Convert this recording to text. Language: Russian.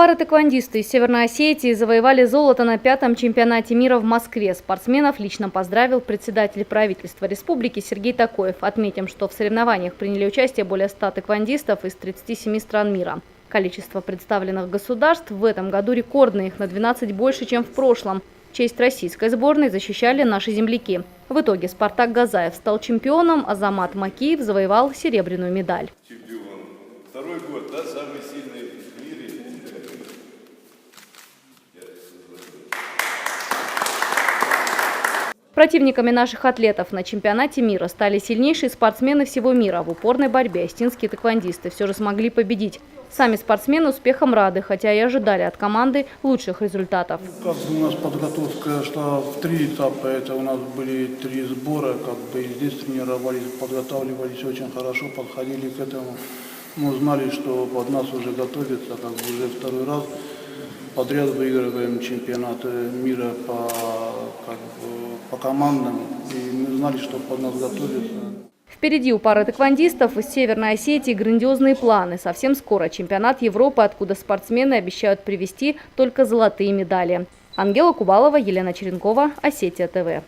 Пары-тэквондисты из Северной Осетии завоевали золото на 5-м чемпионате мира в Москве. Спортсменов лично поздравил председатель правительства республики Сергей Такоев. Отметим, что в соревнованиях приняли участие более 100 тэквондистов из 37 стран мира. Количество представленных государств в этом году рекордное, их на 12 больше, чем в прошлом. Честь российской сборной защищали наши земляки. В итоге Спартак Газаев стал чемпионом, а Азамат Макиев завоевал серебряную медаль. Чемпион. Второй год, да, самый сильный в мире. Противниками наших атлетов на чемпионате мира стали сильнейшие спортсмены всего мира. В упорной борьбе остинские тэквондисты все же смогли победить. Сами спортсмены успехом рады, хотя и ожидали от команды лучших результатов. У нас подготовка шла в 3 этапа. Это у нас были 3 сбора. И здесь тренировались, подготавливались очень хорошо, подходили к этому. Мы узнали, что под нас уже готовится, уже второй раз подряд выигрываем чемпионат мира по командам. И мы знали, что под нас готовится. Впереди у пары тэквондистов из Северной Осетии грандиозные планы. Совсем скоро чемпионат Европы, откуда спортсмены обещают привезти только золотые медали. Ангела Кубалова, Елена Черенкова, Осетия ТВ.